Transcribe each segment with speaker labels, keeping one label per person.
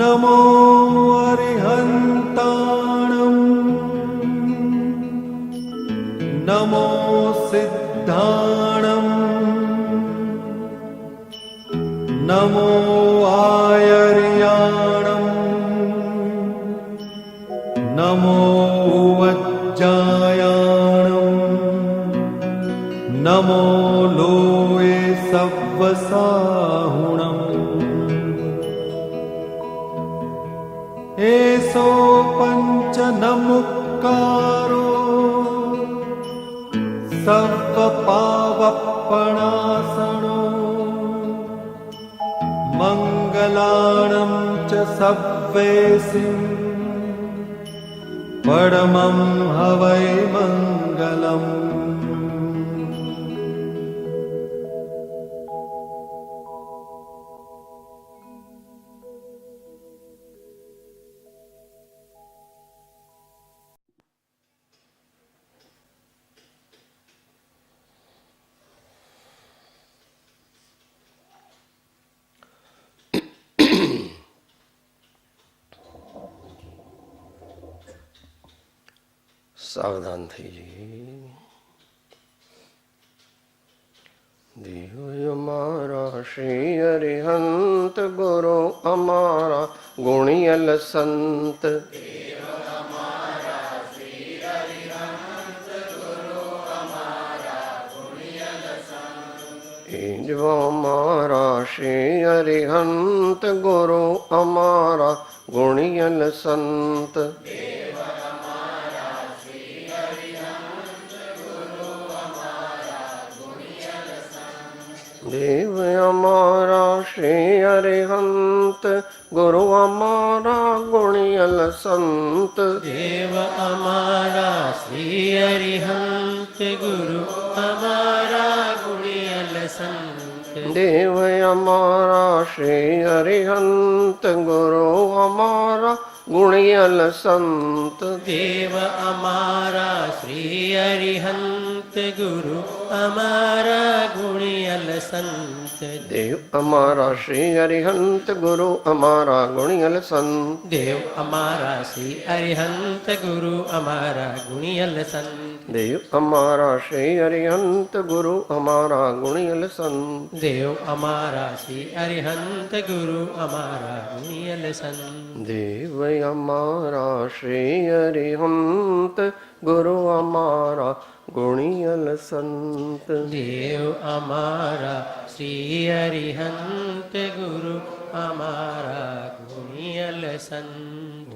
Speaker 1: नमो अरिहन्ताणम् नमो सिद्धाणम् नमो आयर्याणम् नमो वज्जायाणम् नमो लोये सव्वसाहुणम् एसो पञ्चनमुक्कारो सर्वपावपणासनो मङ्गलाणं च सव्वेसिं परमं हवै मङ्गलम्।
Speaker 2: सावधान थी देव अमारा श्री अरिहंत गुरु अमारा गुणियल संत हमारा श्री अरिहंत गुरु अमारा गुणियल संत देव हमारा श्री अरिहंत गुरु हमारा गुणियल संत
Speaker 3: देव हमारा श्री अरिहंत गुरु हमारा गुणियल संत
Speaker 2: देव हमारा श्री अरिहंत गुरु हमारा गुणियल संत
Speaker 3: देव हमारा श्री अरिहंत गुरु हमारा गुणियल संत
Speaker 2: देव हमारा श्री अरिहंत गुरु हमारा गुणियल संत
Speaker 3: देव हमारा श्री अरिहंत गुरु हमारा गुणियल संत
Speaker 2: देव हमारा श्री अरिहंत गुरु हमारा गुणियल संत
Speaker 3: देव हमारा श्री अरिहंत गुरु हमारा गुणियल संत
Speaker 2: देव हमारा श्री अरिहंत गुरु हमारा गुणियल संत
Speaker 3: देव हमारा श्री अरिहंत गुरु हमारा गुणियल संत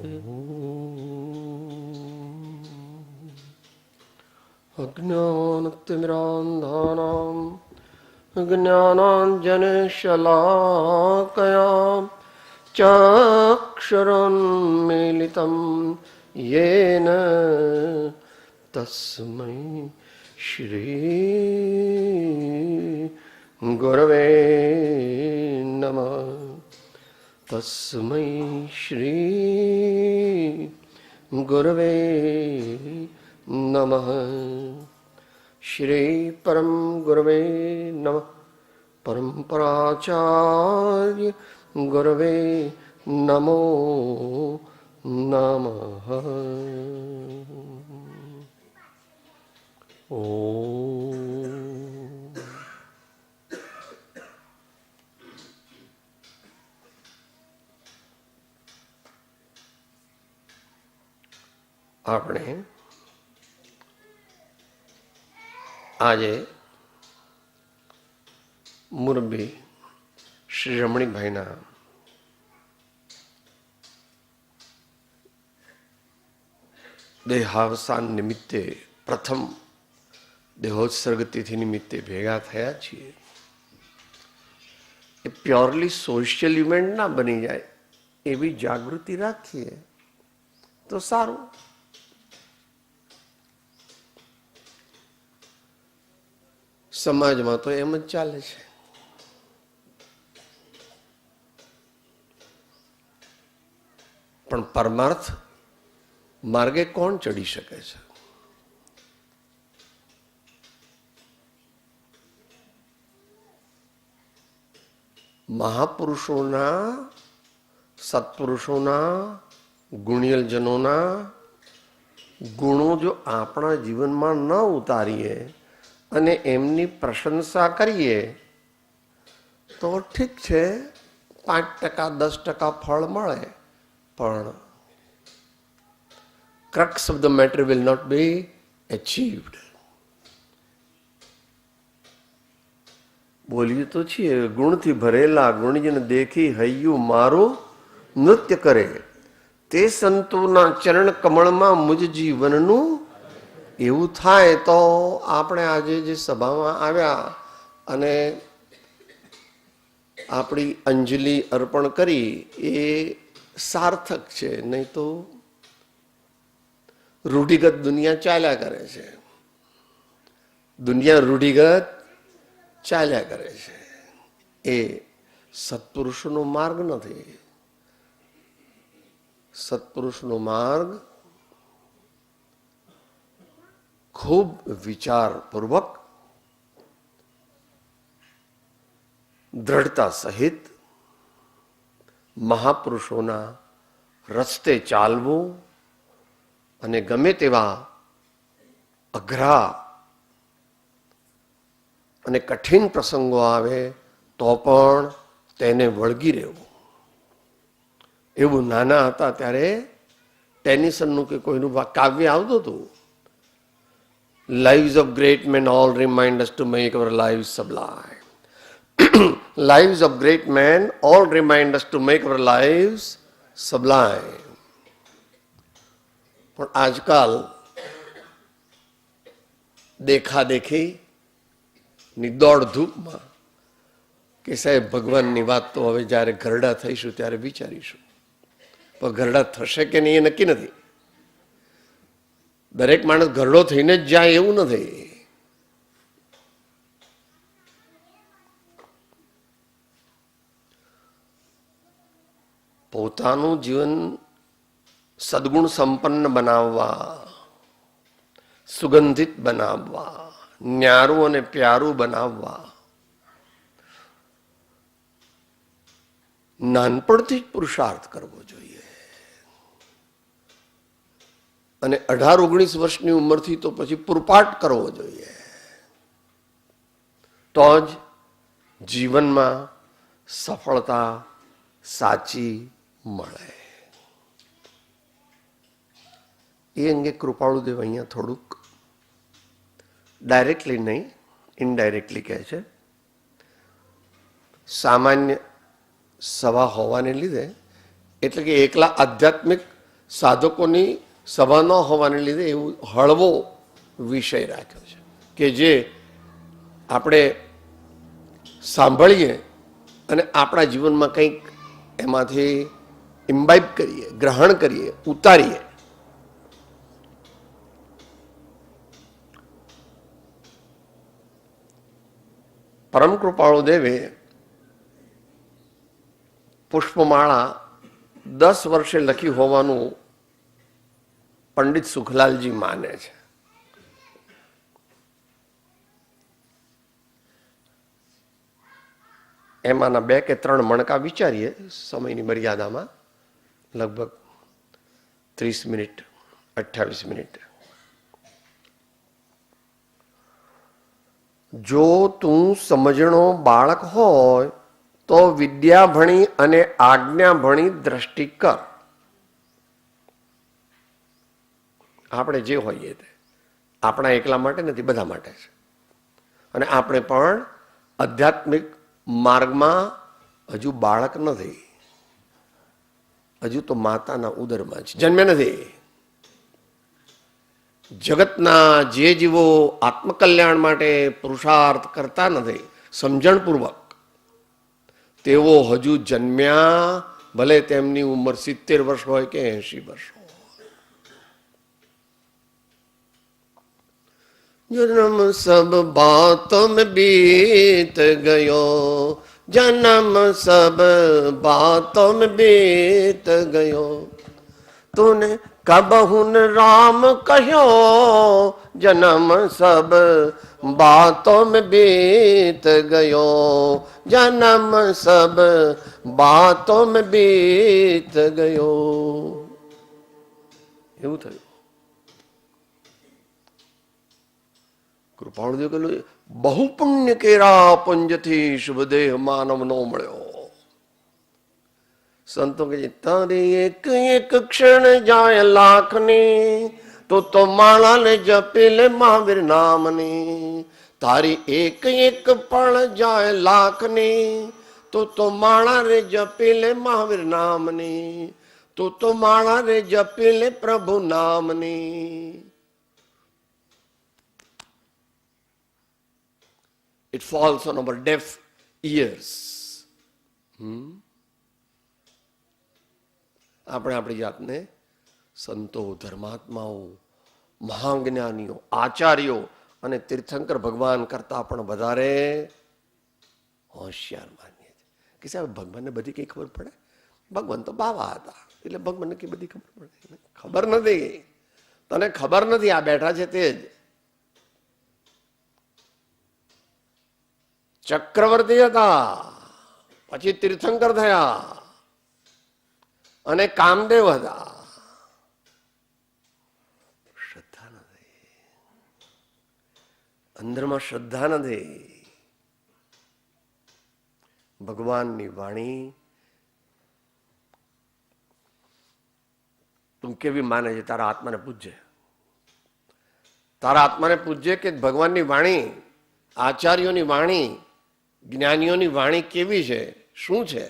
Speaker 2: अज्ञानतिमिरान्धानां ज्ञानाञ्जनशलाकया चक्षुरुन्मीलितं येन तस्मै श्री गुरवे नमः तस्मै श्री गुरवे नमः श्री परम गुरवे नमः परम्पराचार्य गुरवे नमो नमः। આપણે આજે મુરબી શ્રી રમણીકભાઈના દેહાવસાન નિમિત્તે પ્રથમ દેહોત્સર્ગ તિથિ નિમિત્તે ભેગા થયા છીએ. એ પ્યોરલી સોશિયલ ઇવેન્ટ ના બની જાય એવી જાગૃતિ રાખીએ તો સારું. સમાજમાં તો એમ જ ચાલે છે. પણ પરમાર્થ માર્ગે કોણ ચડી શકે છે? મહાપુરુષોના સત્પુરુષોના, ગુણિયલજનોના ગુણો જો આપણા જીવનમાં ન ઉતારીએ અને એમની પ્રશંસા કરીએ તો ઠીક છે, 5% 10% ફળ મળે, પણ crux of the matter will not be achieved. બોલીએ તો છીએ, ગુણથી ભરેલા ગુણજન દેખી હૈયું મારું નૃત્ય કરે, તે સંતોના ચરણ કમળમાં મુજ જીવનનું. એવું થાય તો આપણે આજે જે સભામાં આવ્યા અને આપણી અંજલિ અર્પણ કરી એ સાર્થક છે. નહીં તો રૂઢિગત દુનિયા ચાલ્યા કરે છે, દુનિયા રૂઢિગત ચાલ્યા કરે છે. એ સત્પુરુષનો માર્ગ નથી. સત્પુરુષનો માર્ગ ખૂબ વિચારપૂર્વક, દ્રઢતા સહિત મહાપુરુષોના રસ્તે ચાલવું અને ગમે તેવા અઘરા અને કઠિન પ્રસંગો આવે તો પણ તેને વળગી રહેવું. એવું નાના હતા ત્યારે ટેનિસનનું કે કોઈનું કાવ્ય આવતું હતું, lives of great men all remind us to make our lives sublime. Lives of great men all remind us to make our lives sublime. પણ આજકાલ દેખાદેખી ની દોડ ધૂપમાં કે સાહેબ ભગવાનની વાત તો હવે જ્યારે ઘરડા થઈશું ત્યારે વિચારીશું, પણ ઘરડા થશે કે નહીં એ નક્કી નથી. દરેક માણસ ઘરડો થઈને જ જાય એવું નથી. પોતાનું જીવન સદગુણ સંપન્ન બનાવવા, સુગંધિત બનાવવા, ન્યારું અને પ્યારું બનાવવા નાનપણથી જ પુરુષાર્થ કરવો જોઈએ. અને 18-19 વર્ષની ઉંમરથી તો પછી પૂરપાટ કરવો જોઈએ. તો જ જીવનમાં સફળતા સાચી મળે. એ અંગે કૃપાળુદેવ અહીંયા થોડુંક ડાયરેક્ટલી નહીં, ઇનડાયરેક્ટલી કહે છે. સામાન્ય સભા હોવાને લીધે, એટલે કે એકલા આધ્યાત્મિક સાધકોની સભા ન હોવાને લીધે એવું હળવો વિષય રાખ્યો છે કે જે આપણે સાંભળીએ અને આપણા જીવનમાં કંઈક એમાંથી ઇમ્બાઇબ કરીએ, ગ્રહણ કરીએ, ઉતારીએ. પરમ કૃપાળુ દેવે પુષ્પમાળા 10 વર્ષે લખી હોવાનું પંડિત સુખલાલજી માને છે. એમાંના 2 કે 3 મણકા વિચારીએ સમયની મર્યાદામાં, લગભગ 30 મિનિટ 28 મિનિટ. જો તું સમજણો બાળક હોય તો વિદ્યા ભણી અને આજ્ઞા ભણી દ્રષ્ટિ કર. આપણે જે હોઈએ તે આપણા એકલા માટે નથી, બધા માટે છે. અને આપણે પણ આધ્યાત્મિક માર્ગમાં હજુ બાળક નથી, હજુ તો માતાના ઉદરમાં છે, જન્મે નથી. જગતના જે જીવો આત્મકલ્યાણ માટે પુરુષાર્થ કરતા નથી સમજણપૂર્વક, તેઓ હજુ જન્મ્યા, ભલે તેમની ઉંમર 70 વર્ષ હોય કે 80 વર્ષ હોય. जन्म सब बातों में बीत गयो, जन्म सब बातों में बीत गयो, तूने कबहुन राम कहो जन्म सब बातों में बीत गयो, जन्म सब बातों में बीत गयो. એવું થયું. કૃપાળુદેવ કહ્યું બહુ પુણ્ય કેરા પુંજથી શુભદેહ માનવ નો મળ્યો. સંતો કે તારી એક એક ક્ષણ જાય લાખની, તો માળાને જપી લે મહાવીર નામની. તારી એક એક પળ જાય લાખની, તો માળા રે જપી લે મહાવીર નામની, તો માળા રે જપી લે પ્રભુ નામની. It falls on our deaf ears. આપણે આપણી જાતને સંતો, ધર્માત્માઓ, મહાજ્ઞાનીઓ, આચાર્યો અને તીર્થંકર ભગવાન કરતા પણ વધારે હોશિયાર માનીએ છીએ કે સાહેબ ભગવાનને બધી કઈ ખબર પડે? ભગવાન તો બાવા હતા એટલે ભગવાનને કઈ બધી ખબર પડે? ખબર નથી. તને ખબર નથી, આ બેઠા છે તે જ. ચક્રવર્તી હતા, પછી તીર્થંકર થયા અને કામદેવ હતા. શ્રદ્ધા નથી, અંદરમાં શ્રદ્ધા નથી. ભગવાનની વાણી તું કેવી માને છે? તારા આત્માને પૂછજે. તારા આત્માને પૂછજે કે ભગવાનની વાણી, આચાર્યોની વાણી, જ્ઞાનીઓની વાણી કેવી છે, શું છે?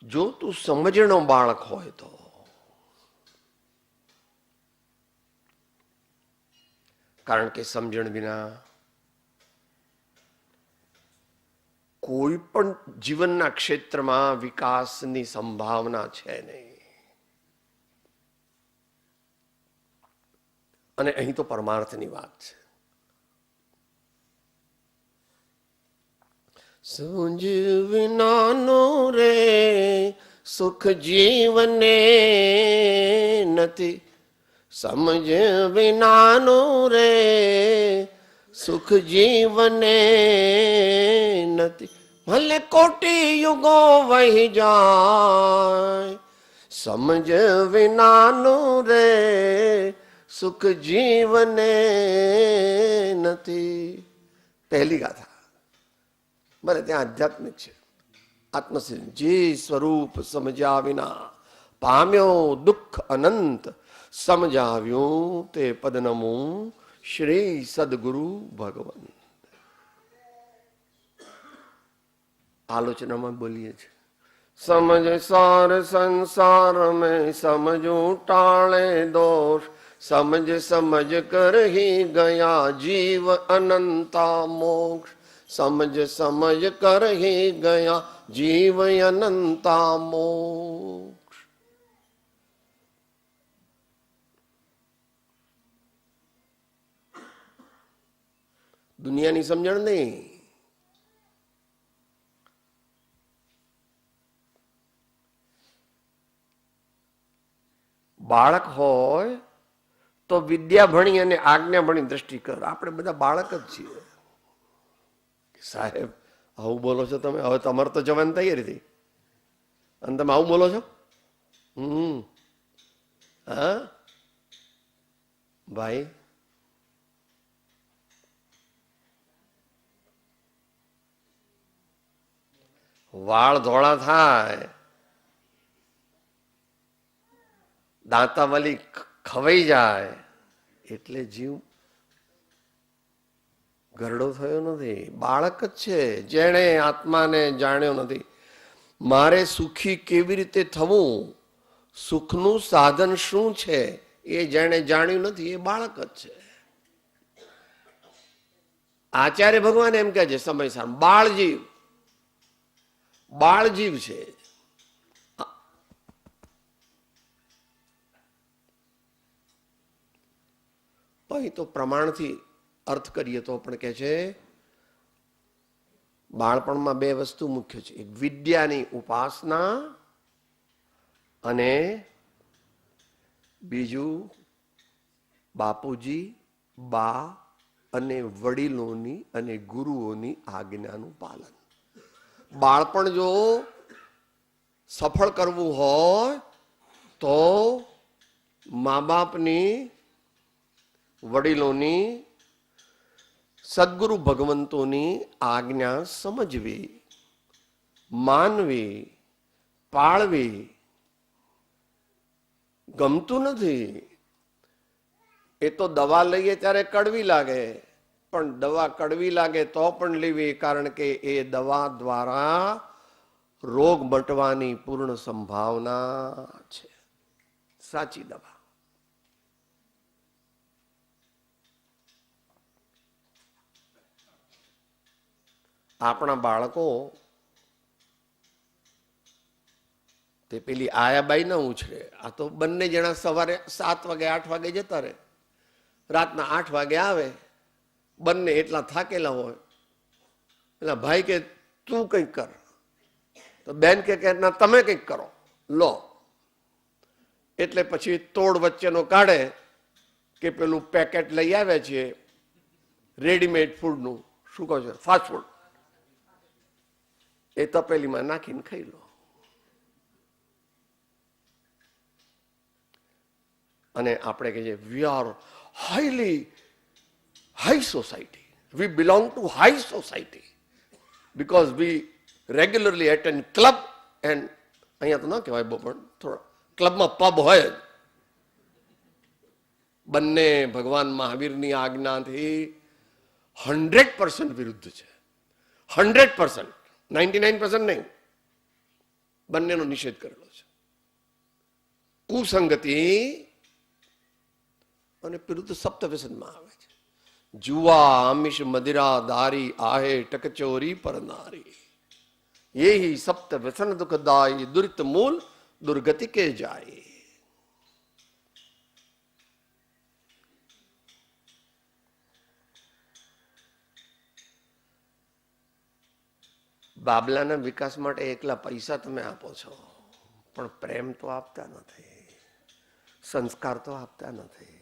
Speaker 2: જો તું સમજણો બાળક હોય તો કારણ કે સમજણ વિના કોઈ પણ જીવનના ક્ષેત્રમાં વિકાસની સંભાવના છે નહીં. અને અહીં તો પરમાર્થની વાત છે. સમજ વિનાનો રે સુખ જીવને નથી, સમજ વિનાનો રે સુખ જીવને નથી. ભલે કોટી યુગો વહી જાય, સમજ વિનાનો રે સુખ જીવને નથી. પહેલી ગાથા. મારે ત્યાં આધ્યાત્મિક છે. આત્મસિદ્ધ જે સ્વરૂપ સમજ્યા વિના પામ્યો દુઃખ અનંત, સમજાવ્યું તે પદનમું શ્રી સદગુરુ ભગવાન. આલોચનામાં બોલીએ છીએ સમજ સાર સંસાર મેં સમજું ટાળે દોષ, સમજ સમજ કર હી ગયા જીવ અનંતા મોક્ષ, સમજ સમજ કર હી ગયા જીવ અનંતા મોક્ષ. દુનિયાની સમજણ નહીં. બાળક હોય તો વિદ્યા ભણી અને આજ્ઞા ભણી દ્રષ્ટિ કર. આપણે બધા બાળક જ છીએ. સાહેબ આવું બોલો છો તમે? હવે તમારે તો જવાની તૈયારી થઈ અને તમે આવું બોલો છો? હા ભાઈ, વાળ ધોળા થાય, દાંતાવાલી ખવાઈ જાય એટલે જીવ ગરડો થયો નથી. બાળક જ છે જેણે આત્માને જાણ્યો નથી. મારે સુખી કેવી રીતે થવું, સુખનું સાધન શું છે એ જેણે જાણ્યું નથી એ બાળક જ છે. આચાર્ય ભગવાન એમ કહે છે સમયસર બાળજીવ, બાળજીવ છે. એ તો પ્રમાણથી અર્થ કરીએ તો પણ કહે છે બાળપણમાં બે વસ્તુ મુખ્ય છે, એક વિદ્યાની ઉપાસના અને બીજું બાપુજી, બા અને વડીલોની અને ગુરુઓની આજ્ઞાનું પાલન. બાળપણ જો સફળ કરવું હોય તો મા બાપની, વડીલોની, સદગુરુ ભગવંતોની આજ્ઞા સમજવી, માનવી, પાળવી. ગમતું નથી એ તો દવા લઈએ ત્યારે કડવી લાગે, પણ દવા કડવી લાગે તો પણ લેવી, કારણ કે એ દવા દ્વારા રોગ મટવાની પૂર્ણ સંભાવના છે. સાચી દવા. આપણા બાળકો તે પેલી આયાબાઈ ના ઉછરે. આ તો બંને જણા સવારે 7 વાગે 8 વાગે જતા રહે, રાતના 8 વાગે આવે. બંને એટલા થાકેલા હોય. એટલે ભાઈ કે તું કંઈક કર, તો બેન કે ના તમે કંઈક કરો લો. એટલે પછી તોડ વચ્ચેનો કાઢે કે પેલું પેકેટ લઈ આવે છે રેડીમેડ ફૂડનું, શું કહો છો, ફાસ્ટ ફૂડ, એ તપેલીમાં નાખીને ખાઈ લો. અને આપણે કહીએ we are high society, we belong to high society because we regularly attend club. And અહીંયા તો ન કહેવાય બહુ, પણ થોડા ક્લબમાં પબ હોય જ. બંને ભગવાન મહાવીરની આજ્ઞાથી 100% વિરુદ્ધ છે. 100%, 99% નહીં. બંનેનો નિષેધ કરેલો છે. કુસંગતિ અને પેલું તો સપ્તવ્યસનમાં આવે છે. જુવા, આમિષ, મદિરા, દારી, આહે, ટકચોરી, પરનારી, યહી સપ્ત વ્યસન દુઃખદાયી, દુરિત મૂલ દુર્ગતિ કે જાય. બાબલાના વિકાસ માટે એકલા પૈસા તમે આપો છો, પણ પ્રેમ તો આપતા નથી, સંસ્કાર તો આપતા નથી.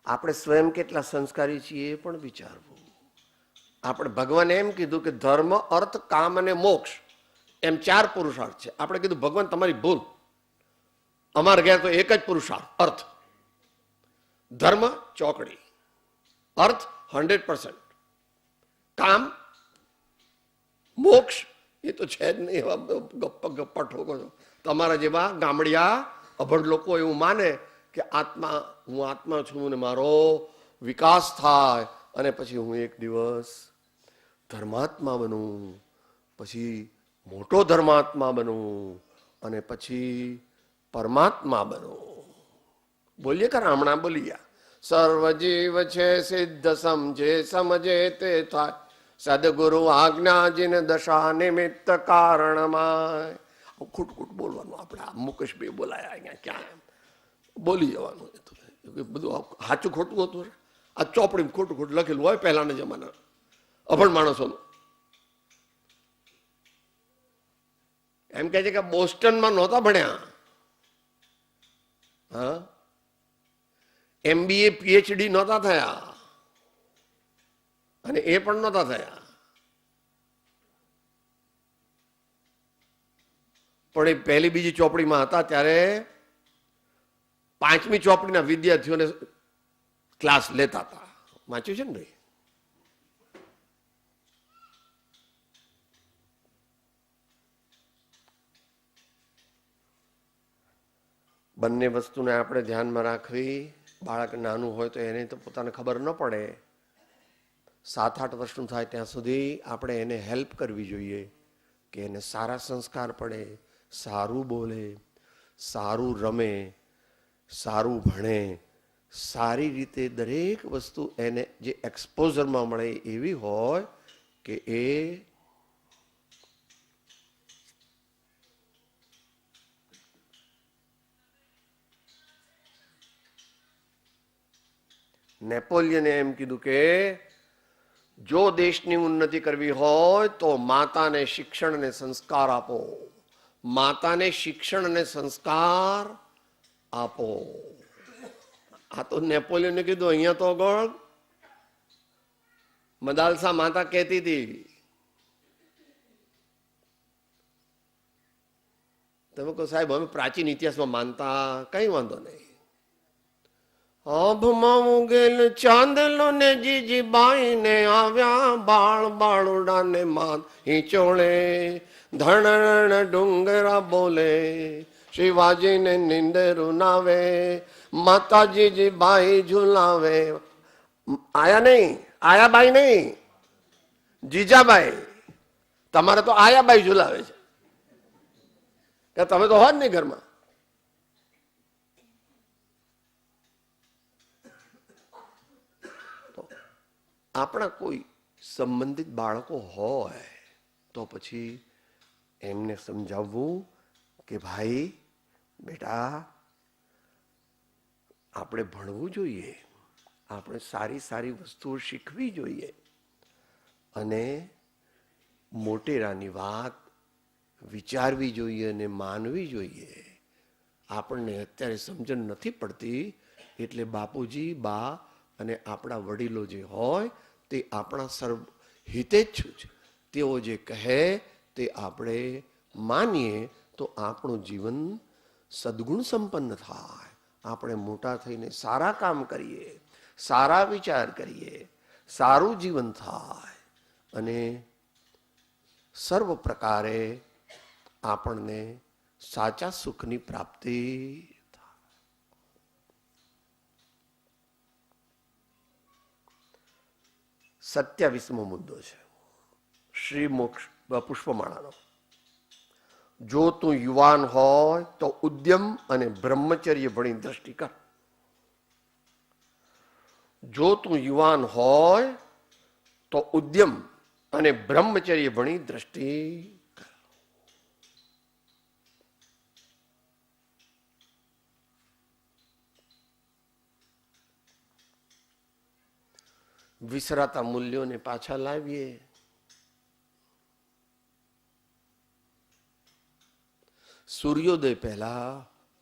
Speaker 2: આપણે સ્વયં કેટલા સંસ્કારી છીએ એ પણ વિચારવું. આપણે ભગવાને એમ કીધું કે ધર્મ, અર્થ, કામ અને મોક્ષ એમ 4 પુરુષાર્થ છે. આપણે કીધું ભગવાન તમારી ભૂલ, અમારે ઘેર તો એક જ પુરુષાર્થ અર્થ. ધર્મ ચોકડી, અર્થ 100%, કામ મોક્ષ એ તો છે જ નહીં. એવા ગપ્પા ઠોકો છો. તમારા જેવા ગામડિયા અભણ લોકો એવું માને કે આત્મા, હું આત્મા છું ને મારો વિકાસ થાય અને પછી હું એક દિવસ ધર્માત્મા બનું, પછી મોટો ધર્માત્મા બનું અને પછી પરમાત્મા બનું. બોલીએ ખરા, હમણાં બોલીયા. સર્વજીવ છે સિદ્ધ સમજે, સમજે તે થાય, સદગુરુ આજ્ઞા જીન દશા નિમિત્ત કારણમાં. ખોટ ખોટ બોલવાનું. આપણે આ મુકેશભાઈ બોલાયા અહીંયા ક્યાં બોલી જવાનું. બધું સાચું ખોટું હતું. આ ચોપડીમાં ખોટું ખોટું લખેલું હોય પહેલાના જમાના અભણ માણસોનું. એમ કહે છે કે બોસ્ટનમાં નહોતા ભણ્યા, હા, MBA PhD નહોતા થયા, અને એ પણ નહોતા થયા, પણ એ પહેલી બીજી ચોપડીમાં હતા ત્યારે 5મી ચોપડીના વિદ્યાર્થીઓને ક્લાસ લેતા હતા. વાંચ્યું છે ને ભાઈ? બંને વસ્તુને આપણે ધ્યાનમાં રાખવી. બાળક નાનું હોય તો એને તો પોતાને ખબર ન પડે. 7-8 વર્ષનું થાય ત્યાં સુધી આપણે એને હેલ્પ કરવી જોઈએ કે એને સારા સંસ્કાર પડે, સારું બોલે, સારું રમે, સારું ભણે, સારી રીતે દરેક વસ્તુ એને જે એક્સપોઝરમાં મળે એવી હોય કે એ નેપોલિયને એમ કીધું કે જો દેશની ઉન્નતિ કરવી હોય તો માતાને શિક્ષણ અને સંસ્કાર આપો. માતાને શિક્ષણ અને સંસ્કાર આપો. આ તો નેપોલિયને કીધું. અહીંયા તો આગળ મદાલસા માતા કહેતી હતી, તમે કહો સાહેબ અમે પ્રાચીન ઇતિહાસમાં માનતા, કઈ વાંધો નહીં. આભમાં ઉગેલ ચાંદલો ને જીજી બાઈ ને આવ્યા બાળ બાળુડાને માત હિંચોળે ધણ ડુંગરા બોલે શિવાજીને નિંદરું નાવે માતાજીજી બાઈ ઝુલાવે. આયા નહીં, આયાબાઈ નહીં, જીજાબાઈ. તમારે તો આયાબાઈ ઝુલાવે છે કે તમે તો હોત નહીં ઘરમાં. આપણા કોઈ સંબંધિત બાળકો હોય તો પછી એમને સમજાવવું કે ભાઈ બેટા આપણે ભણવું જોઈએ, આપણે સારી સારી વસ્તુઓ શીખવી જોઈએ અને મોટેરાની વાત વિચારવી જોઈએ અને માનવી જોઈએ. આપણને અત્યારે સમજણ નથી પડતી એટલે બાપુજી, બા અને આપણા વડીલો જે હોય તે આપણા સર્વ હિતેચ્છુ છે. તેઓ જે કહે તે આપણે માનીએ તો આપણું જીવન સદગુણ સંપન્ન થાય. આપણે મોટા થઈને સારા કામ કરીએ, સારા વિચાર કરીએ, સારું જીવન થાય અને સર્વ પ્રકારે આપણને સાચા સુખની પ્રાપ્તિ. 27મો મુદ્દો છે શ્રી મોક્ષ પુષ્પમાળાનો. જો તું યુવાન હોય તો ઉદ્યમ અને બ્રહ્મચર્ય ભણી દ્રષ્ટિ કર. જો તું યુવાન હોય તો ઉદ્યમ અને બ્રહ્મચર્ય ભણી દ્રષ્ટિ કર. વિસરાતા મૂલ્યોને પાછા લાવીએ. સૂર્યોદય પહેલા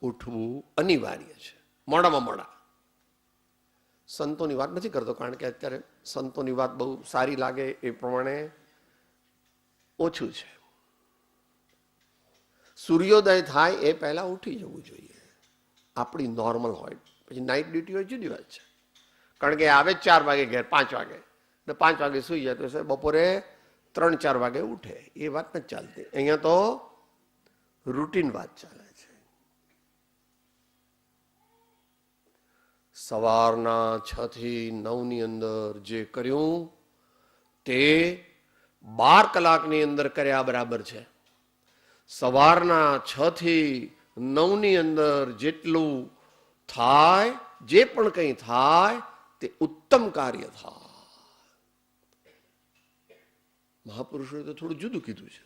Speaker 2: ઉઠવું અનિવાર્ય છે, મોડામાં મોડા. સંતોની વાત નથી કરતો, કારણ કે અત્યારે સંતોની વાત બહુ સારી લાગે એ પ્રમાણે ઓછું છે. સૂર્યોદય થાય એ પહેલા ઉઠી જવું જોઈએ. આપણી નોર્મલ હોય, પછી નાઇટ ડ્યુટી હોય જુદી વાત છે. કારણ કે આવે 4 વાગે ઘેર, 5 વાગે, ને 5 વાગે સુઈ જાય તો બપોરે 3-4 વાગે ઉઠે. એ વાત નથી ચાલતી. અહીંયા તો રૂટીન વાત ચાલે છે. સવારના 6 થી 9 ની અંદર જે કર્યું તે 12 કલાકની અંદર કર્યા બરાબર છે. સવારના 6 થી 9 ની અંદર જેટલું થાય, જે પણ કંઈ થાય તે ઉત્તમ કાર્ય થાય. મહાપુરુષોએ તો થોડું જુદું કીધું છે,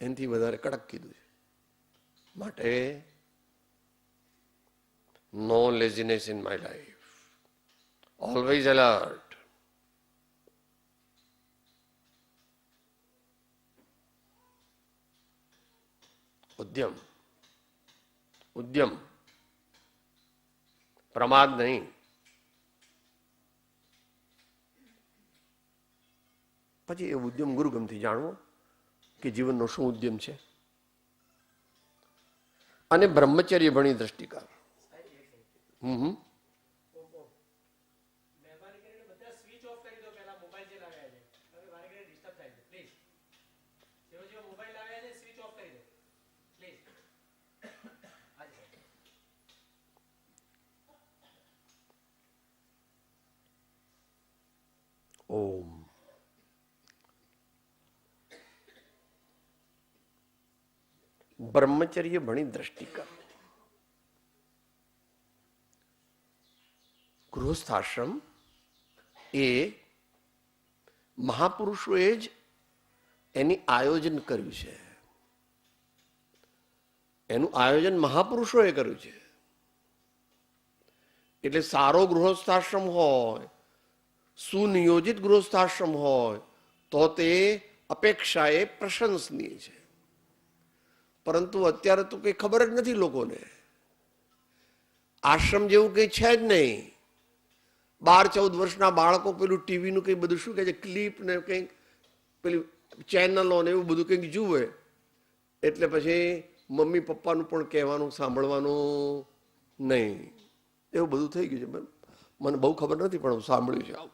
Speaker 2: એનાથી વધારે કડક કીધું છે. માટે no laziness in my life, always alert. ઉદ્યમ, ઉદ્યમ, પ્રમાદ નહીં. પછી એ ઉદ્યમ ગુરુગમથી જાણવો કે જીવનનો શું ઉદ્યમ છે. અને બ્રહ્મચર્ય ભણી દ્રષ્ટિ કર. ઓમ. બ્રહ્મચર્ય ભણી દ્રષ્ટિ કર. ગૃહસ્થાશ્રમ એ મહાપુરુષોએ જ એની આયોજન કર્યું છે. એનું આયોજન મહાપુરુષોએ કર્યું છે. એટલે સારો ગૃહસ્થાશ્રમ હોય, સુનિયોજિત ગૃહસ્થાશ્રમ હોય તો તે અપેક્ષાએ પ્રશંસનીય છે. પરંતુ અત્યારે તો કંઈ ખબર જ નથી લોકોને. આશ્રમ જેવું કંઈ છે જ નહીં. 12-14 વર્ષના બાળકો પેલું ટીવીનું કંઈ બધું શું કહે છે, ક્લિપ ને કંઈક પેલી ચેનલો ને એવું બધું કંઈક જુએ એટલે પછી મમ્મી પપ્પાનું પણ કહેવાનું સાંભળવાનું નહીં. એવું બધું થઈ ગયું છે. મને બહુ ખબર નથી પણ હું સાંભળ્યું છે આવું.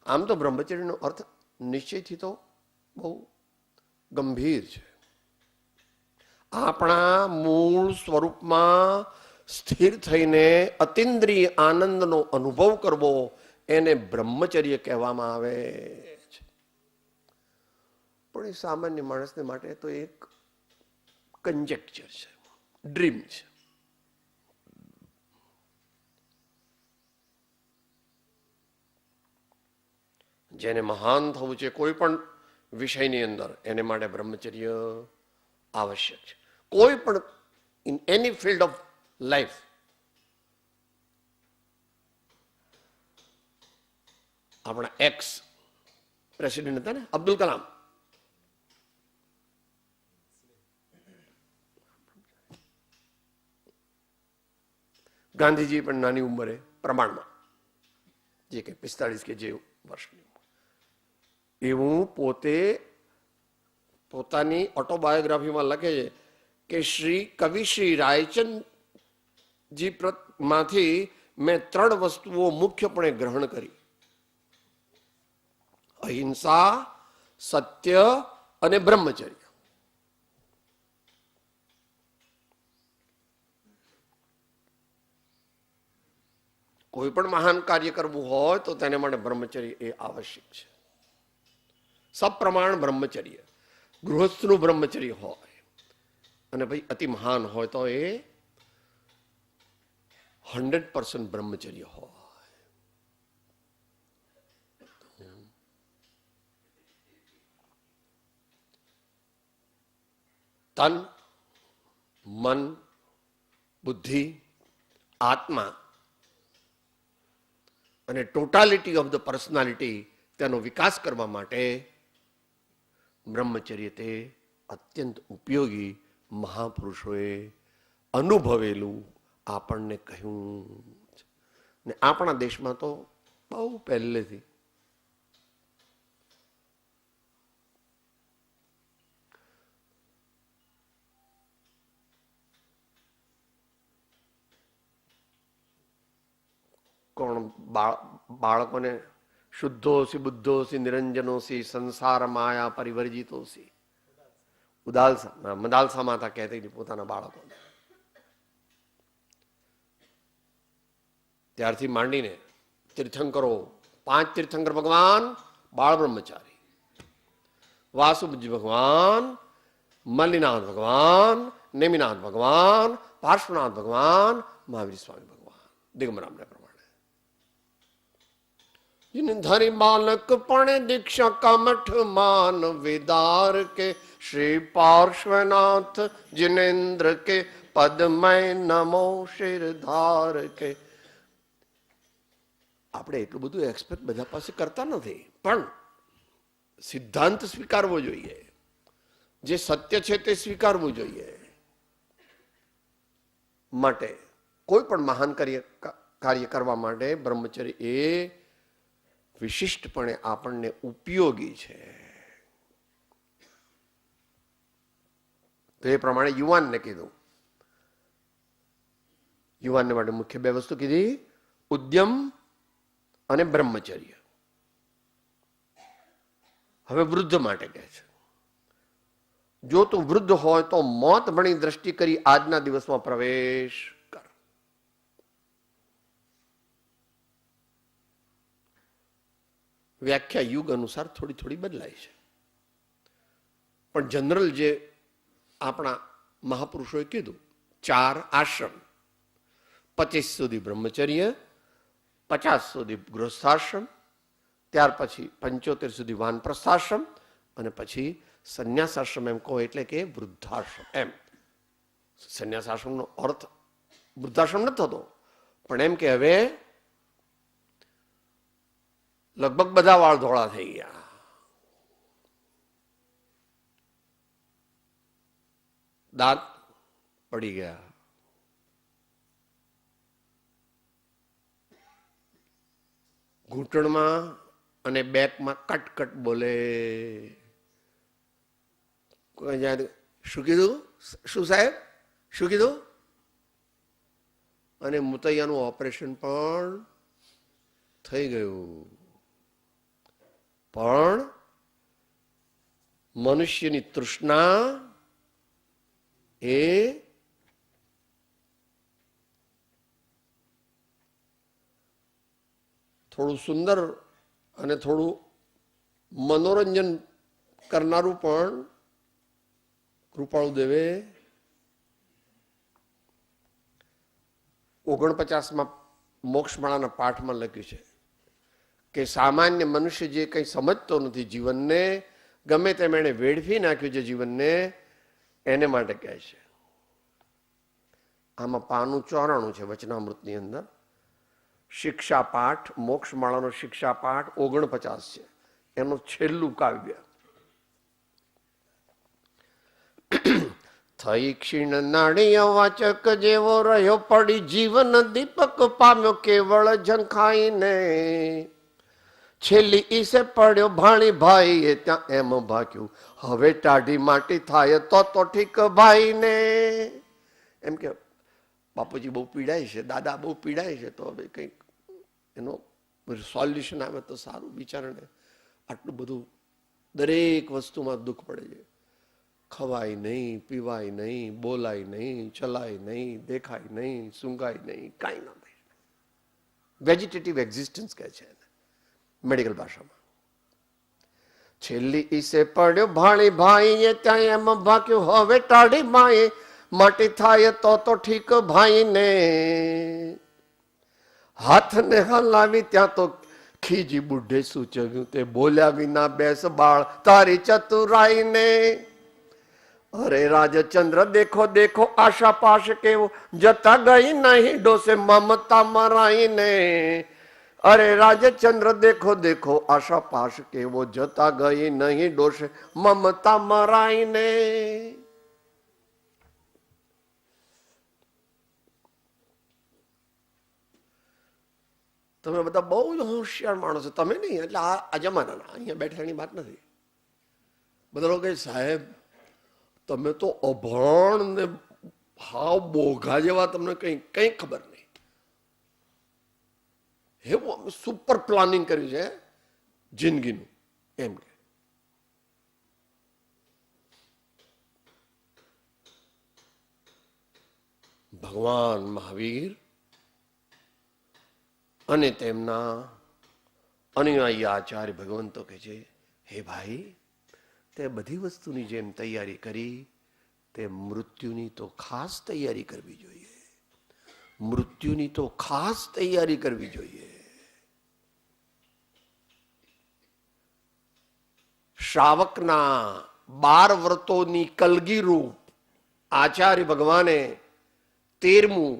Speaker 2: આમ તો બ્રહ્મચર્યનો અર્થ નિશ્ચયથી તો બહુ ગંભીર છે. આપણા મૂળ સ્વરૂપમાં સ્થિર થઈને અતિન્દ્રિય આનંદનો અનુભવ કરવો એને બ્રહ્મચર્ય કહેવામાં આવે છે. પણ એ સામાન્ય માણસને માટે તો એક કન્જેક્ચર છે, ડ્રીમ છે. જેને મહાન થવું છે કોઈ પણ વિષયની અંદર એને માટે બ્રહ્મચર્ય આવશ્યક છે. કોઈ પણ in any field of life. આપણા એક્સ પ્રેસિડેન્ટ હતા ને અબ્દુલ કલામ, ગાંધીજી પણ નાની ઉંમરે પ્રમાણમાં જે કે 45 કે જે વર્ષની એવું પોતે પોતાની ઓટોબાયોગ્રાફીમાં લખે છે કે કવિ શ્રી રાયચંદજી માંથી મેં 3 વસ્તુઓ મુખ્યપણે ગ્રહણ કરી: અહિંસા, સત્ય અને બ્રહ્મચર્ય. કોઈ પણ મહાન કાર્ય કરવું હોય તો તેને માટે બ્રહ્મચર્ય એ આવશ્યક છે. સપ્રમાણ બ્રહ્મચર્ય, ગૃહસ્થનું બ્રહ્મચર્ય હોય અને ભાઈ અતિ મહાન હોય તો એ 100% બ્રહ્મચર્ય હોય. તન, મન, બુદ્ધિ, આત્મા અને ટોટાલિટી ઓફ ધ પર્સનાલિટી તેનો વિકાસ કરવા માટે બ્રહ્મચર્ય તે અત્યંત ઉપયોગી મહાપુરુષોએ અનુભવેલું આપણને કહ્યું છે. ને આપણા દેશમાં તો બહુ પહેલેથી કોણ બાળકોને શુદ્ધોસી બુદ્ધોસી નિરંજનોસી સંસાર માયા પરિવર્જિતોસી ઉદાલસા મદાલસા માતા કહેતી હતી પોતાના બાળકોને. ત્યારથી માંડીને તીર્થંકરો, 5 તીર્થંકર ભગવાન બાળ બ્રહ્મચારી, વાસુજી ભગવાન, મલ્લીનાથ ભગવાન, નેમિનાથ ભગવાન, પાર્શ્વનાથ ભગવાન, મહાવીર સ્વામી ભગવાન દિગંબરામને પ્રમાણે ધરી બાલક પણ દીક્ષા કમઠ માન વિદાર કે શ્રી પાર્શ્વનાથ જિનેન્દ્ર કે પદમય નમો શિરધાર કે. આપણે એટલું બધું એક્સપેક્ટ બધા પાસે કરતા નથી, પણ સિદ્ધાંત સ્વીકારવો જોઈએ, જે સત્ય છે તે સ્વીકારવું જોઈએ. માટે કોઈ પણ મહાન કાર્ય કરવા માટે બ્રહ્મચર્ય એ વિશિષ્ટપણે આપણને ઉપયોગી છે. તો એ પ્રમાણે યુવાનને કીધું. યુવાનને માટે મુખ્ય 2 વસ્તુ કીધી: ઉદ્યમ અને બ્રહ્મચર્ય. હવે વૃદ્ધ માટે કહે છે, જો તું વૃદ્ધ હોય તો મોત ભણી દ્રષ્ટિ કરી આજના દિવસમાં પ્રવેશ કર. વ્યાખ્યા યુગ અનુસાર થોડી થોડી બદલાય છે, પણ જનરલ જે આપણા મહાપુરુષોએ કીધું 4 આશ્રમ: 25 સુધી બ્રહ્મચર્ય, 50 સુધી ગૃહસ્થાશ્રમ ત્યાર પછી 75 સુધી વાનપ્રસ્થાશ્રમ અને પછી સંન્યાસાશ્રમ એમ કહો એટલે કે વૃદ્ધાશ્રમ. એમ સંન્યાસાશ્રમનો અર્થ વૃદ્ધાશ્રમ નથી થતો, પણ એમ કે હવે લગભગ બધા વાળ ધોળા થઈ ગયા, દાંત પડી ગયા, ઘૂંટણમાં અને બેકમાં કટકટ બોલે. શું કીધું? શું સાહેબ શું કીધું? અને મુતૈયાનું ઓપરેશન પણ થઈ ગયું. પણ મનુષ્યની તૃષ્ણા એ થોડું સુંદર અને થોડું મનોરંજન કરનારું પણ કૃપાળુ દેવે 49માં મોક્ષમાળાના પાઠમાં લખ્યું છે કે સામાન્ય મનુષ્ય જે કંઈ સમજતો નથી જીવનને, ગમે તેમ એને વેડફી નાખ્યું છે જીવનને, એને માટે કહે છે. આમાં પાનું 94 છે વચનામૃતની અંદર. શિક્ષા પાઠ, મોક્ષમાળાનો શિક્ષા પાઠ 49 છે, એનું છેલ્લું કાવ્ય. થઈ ક્ષીણ નાળીય વાચક જેવો રહ્યો પડી જીવન દીપક પામ્યો કેવળ ઝંખાઈને. છેલ્લી ઈસે પડ્યો ભાણી ભાઈ એ ત્યાં એમ ભાગ્યું હવે ટાઢી માટી થાય તો ઠીક ભાઈને. એમ કે બાપુજી બહુ પીડાય છે, દાદા બહુ પીડાય છે, તો હવે કંઈક એનો સોલ્યુશન આવે તો સારું. બિચારાને આટલું બધું દરેક વસ્તુમાં દુઃખ પડે છે. ખવાય નહીં, પીવાય નહીં, બોલાય નહીં, ચલાય નહીં, દેખાય નહીં, સૂંઘાય નહીં, કાંઈ ના થાય. વેજીટેટિવ એક્ઝિસ્ટન્સ કહે છે મેડિકલ ભાષામાં. છેલ્લી ઈસે પડ્યો ભાણી ભાઈ એ ત્યાં એમ ભાગ્યું હવે ટાઢી માએ માટી થાય તો ઠીક ભાઈને. હાથને હલાવી ત્યાં તો ખીજી બુઢે સૂચવ્યું તે બોલ્યા વિના બેસ બાળ તારી ચતુરાઈને. અરે રાજચંદ્ર દેખો દેખો આશા પાશ કેવો જતા ગઈ નહીં ડોસે મમતા મરાઈને. અરે રાજચંદ્ર દેખો દેખો આશા પાશ કેવો જતા ગઈ નહીં ડોસે મમતા મરાઈને. તમે બધા બહુ જ હોશિયાર માણસો, તમે નહીં એટલે આ જમાનાના અહીંયા બેઠાની વાત નથી. બધા લોકો કહે સાહેબ તમે તો અભણ ને હાવ બોઘા જેવા, તમને કઈ ખબર નહીં. એવું અમે સુપર પ્લાનિંગ કર્યું છે જિંદગીનું એમ કે. ભગવાન મહાવીર અને તેમના અનુયાયી આચાર્ય ભગવંતો કહે છે હે ભાઈ તે બધી વસ્તુની જેમ તૈયારી કરી તે મૃત્યુની તો ખાસ તૈયારી કરવી જોઈએ. મૃત્યુની તો ખાસ તૈયારી કરવી જોઈએ. શ્રાવકના 12 વ્રતોની કલગી રૂપ આચાર્ય ભગવાને 13મું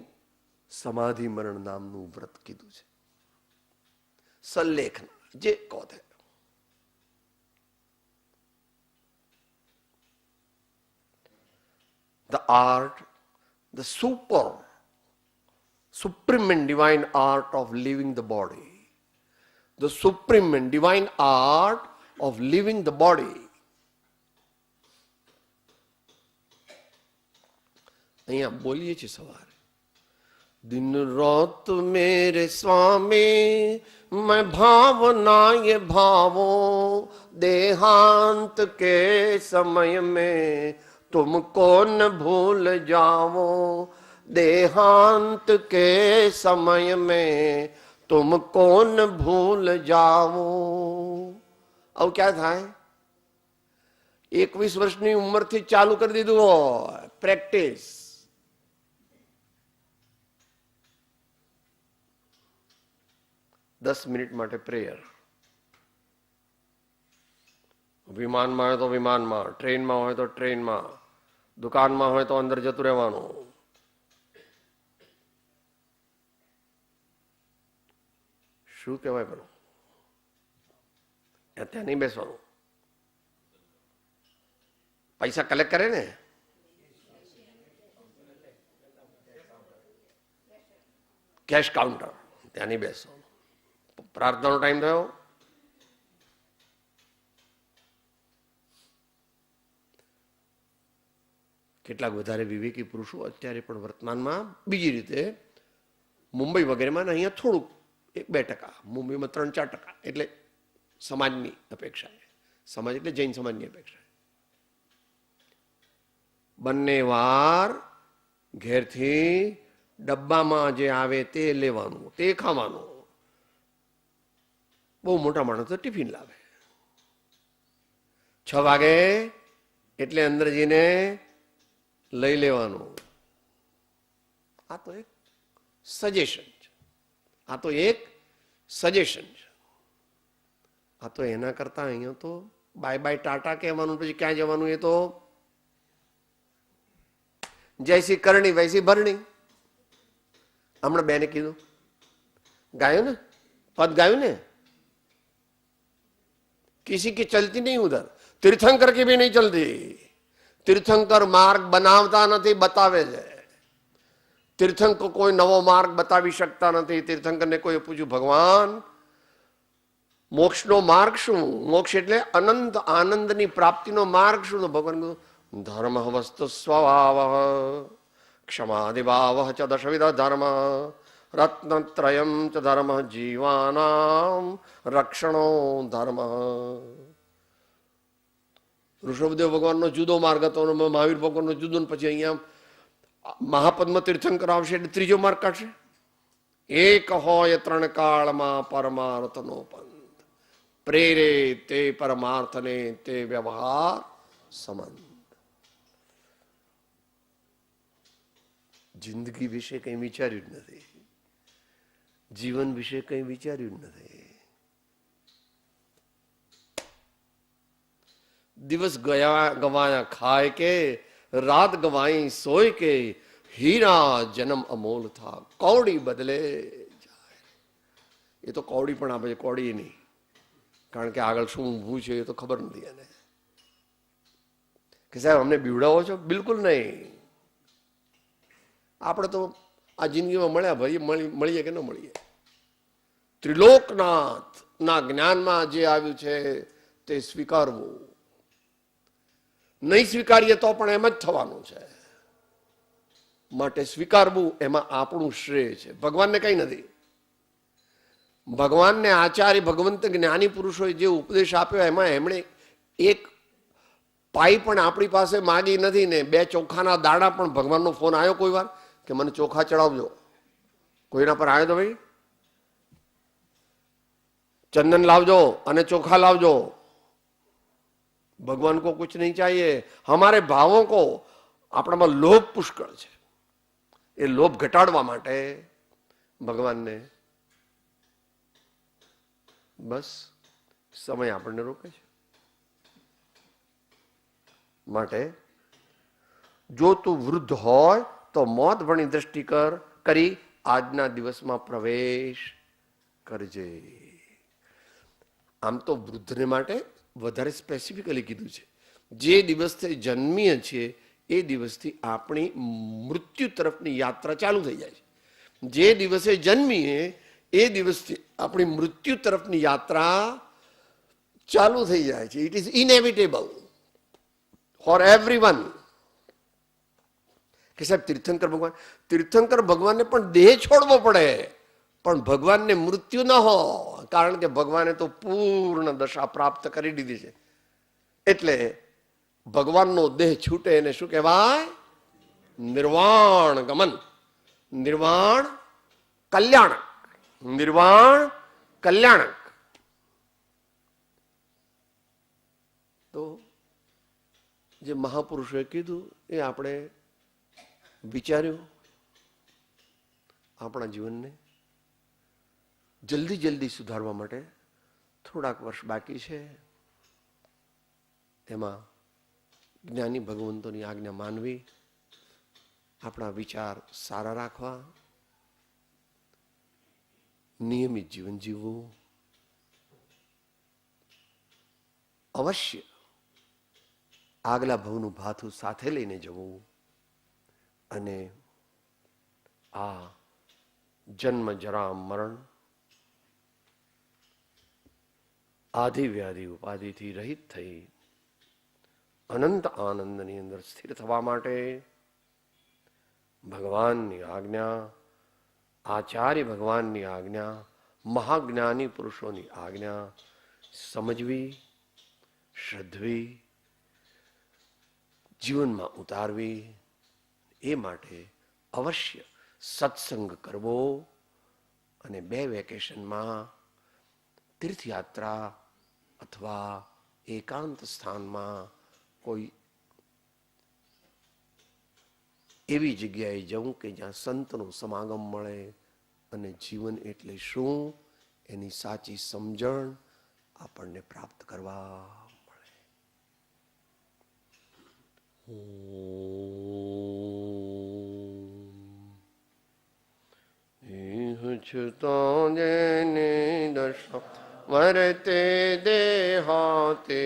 Speaker 2: સમાધિ મરણ નામનું વ્રત કીધું છે. સલ્લેખના જે કહો તે. The art, the supreme and divine art of living the body. The supreme and divine art of living the body. અહીંયા બોલીએ છીએ સવારે दिन रात मेरे स्वामी मैं भावना ये भावो देहांत के समय में तुमको न भूल जाओ देहांत के समय में तुमको न भूल जाओ. अब क्या થાય 21 વર્ષની ઉંમરથી ચાલુ કરી દીધું હોય પ્રેક્ટિસ. 10 મિનિટ માટે પ્રેયર, વિમાનમાં હોય તો વિમાનમાં, ટ્રેનમાં હોય તો ટ્રેનમાં, દુકાનમાં હોય તો અંદર જતું રહેવાનું. શું કહેવાય પેલું? ત્યાં નહીં બેસવાનું. પૈસા કલેક્ટ કરે ને, કેશ કાઉન્ટર, ત્યાં નહીં બેસવાનું. પ્રાર્થનાનો ટાઈમ થયો, કેટલાક વધારે વિવેકી પુરુષો અત્યારે પણ વર્તમાનમાં બીજી રીતે મુંબઈ વગેરેમાં અહીંયા થોડુંક 1-2%, મુંબઈમાં 3-4%, એટલે સમાજની અપેક્ષા, સમાજ એટલે જૈન સમાજની અપેક્ષા, બંને વાર ઘેરથી ડબ્બામાં જે આવે તે લેવાનું, તે ખાવાનું. બહુ મોટા માણસ તો ટિફિન લાવે, 6 વાગે એટલે અંદર જઈને લઈ લેવાનું. આ તો એક સજેશન છે, આ તો એક સજેશન છે. આ તો એના કરતા અહીંયા તો બાય બાય ટાટા કહેવાનું, પછી ક્યાં જવાનું? એ તો જૈસી કરણી વૈસી ભરણી. હમણાં બેને કીધું, ગાયું ને પદ, ગાયું ને, किसी की चलती नहीं उधर, तीर्थंकर की भी नहीं चलती. તીર્થંકર માર્ગ બનાવતા નથી, બતાવે છે. તીર્થંકર કોઈ નવો માર્ગ બતાવી શકતા નથી. તીર્થંકરને કોઈ પૂછ્યું, ભગવાન મોક્ષનો માર્ગ શું? મોક્ષ એટલે અનંત આનંદની પ્રાપ્તિનો માર્ગ શું? તો ભગવાન કીધું, ધર્મ વસ્તુ સ્વભાવ ક્ષમાદિભાવ ચ દશવિધ ધર્મ રત્નત્રયમ ચ ધર્મ જીવાનામ રક્ષણો ધર્મ. ઋષભદેવ ભગવાનનો જુદો માર્ગ હતો, મહાવીર ભગવાનનો જુદો, પછી અહીંયા મહાપદ્મ તીર્થંકર આવશે એટલે ત્રીજો માર્ગ કાઢશે. એક હોય 3 કાળમાં પરમાર્થનો પંથ, પ્રેરે તે પરમાર્થને તે વ્યવહાર સંબંધ. જિંદગી વિશે કંઈ વિચાર્યું જ નથી, જીવન વિશે કંઈ વિચાર્યું જ નથી. દિવસ ગવાયા ખાય કે, રાત ગવાઈ સોય કે, હીરા જન્મ અમોલ થા કૌડી બદલે જાય. એ તો કૌડી પણ આપે છે, કૌડી નહીં, કારણ કે આગળ શું ઊભું છે એ તો ખબર નથી એને. કે સાહેબ અમને બીવડાવો છો? બિલકુલ નહીં. આપણે તો આ જિંદગીમાં મળ્યા ભાઈ, મળીએ કે ન મળીએ. ત્રિલોકનાથ ના જ્ઞાનમાં જે આવ્યું છે તે સ્વીકારવું. નહીં સ્વીકારીએ તો પણ એમ જ થવાનું છે. માટે સ્વીકારવું એમાં આપણું શ્રેય છે, ભગવાનને કઈ નથી. ભગવાનને આચાર્ય ભગવંત જ્ઞાની પુરુષોએ જે ઉપદેશ આપ્યો એમાં એમણે એક પાઈ પણ આપણી પાસે માગી નથી ને. 2 ચોખાના દાણા પણ ભગવાનનો ફોન આવ્યો કોઈ વાર કે મને ચોખા ચડાવજો? કોઈના પર આવ્યો તો ભાઈ? चंदन लावजो अने चोखा लावजो. भगवान को कुछ नहीं चाहिए. हमारे भावों को अपना में लोभ पुष्कळ छे. ए लोभ घटाड़वा माटे भगवान ने बस समय आपने रोके छे. माटे जो तू वृद्ध होय तो मौत भणी दृष्टि करी आजना दिवस में प्रवेश करजे. आम तो वृद्ध ने माटे વધારે સ્પેસિફિકલી કીધું છે. જે દિવસથી જન્મીએ છીએ એ દિવસથી આપણી મૃત્યુ તરફની યાત્રા ચાલુ થઈ જાય છે. જે દિવસે જન્મીએ એ દિવસથી આપણી મૃત્યુ તરફની યાત્રા ચાલુ થઈ જાય છે. It is inevitable for everyone. કે સાહેબ તીર્થંકર ભગવાનને પણ દેહ છોડવો પડે, પણ ભગવાનને મૃત્યુ ન હો, કારણ કે ભગવાને તો પૂર્ણ દશા પ્રાપ્ત કરી દીધી છે. એટલે ભગવાનનો દેહ છૂટે એને શું કહેવાય? નિર્વાણ ગમન. નિર્વાણ કલ્યાણક. નિર્વાણ કલ્યાણક. તો જે મહાપુરુષોએ કીધું એ આપણે વિચાર્યું. આપણા જીવનને જલ્દી સુધારવા માટે થોડાક વર્ષ બાકી છે. એમાં જ્ઞાની ભગવંતોની આજ્ઞા માનવી, આપણા વિચાર સારા રાખવા, નિયમિત જીવન જીવવું, અવશ્ય આગલા ભવનું ભાથું સાથે લઈને જવું અને આ જન્મ જરા મરણ આધિ વ્યાધિ ઉપાધિથી રહિત થઈ અનંત આનંદની અંદર સ્થિર થવા માટે ભગવાનની આજ્ઞા, આચાર્ય ભગવાનની આજ્ઞા, મહાજ્ઞાની પુરુષોની આજ્ઞા સમજવી, શ્રદ્ધવી, જીવનમાં ઉતારવી. એ માટે અવશ્ય સત્સંગ કરવો અને 2 વેકેશનમાં તીર્થયાત્રા અથવા એકાંત સ્થાનમાં કોઈ એવી જગ્યાએ જવું કે જ્યાં સંતનું સમાગમ મળે અને જીવન એટલે શું એની સાચી સમજણ આપણને પ્રાપ્ત કરવા મળે. છતાં જેની દશા વર્તે દેહાતે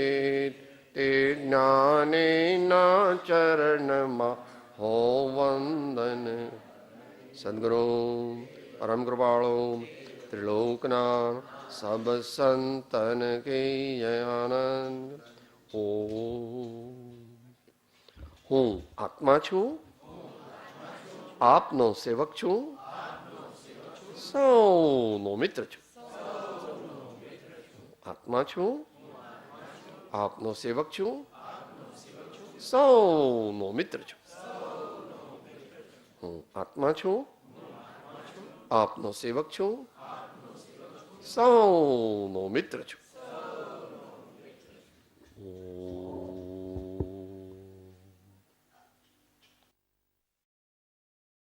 Speaker 2: તે જ્ઞાનેના ચરણમાં હો વંદન. સદગુરુ પરમ કૃપાળુ ત્રિલોકના સબ સંતન કી આનંદ. હું આત્મા છું, આપનો સેવક છું, સૌનો મિત્ર છું. આત્મા છું, આપનો સેવક છું, સૌનો મિત્ર છું. હું આત્મા છું, આપનો સેવક છું, સૌનો મિત્ર છું.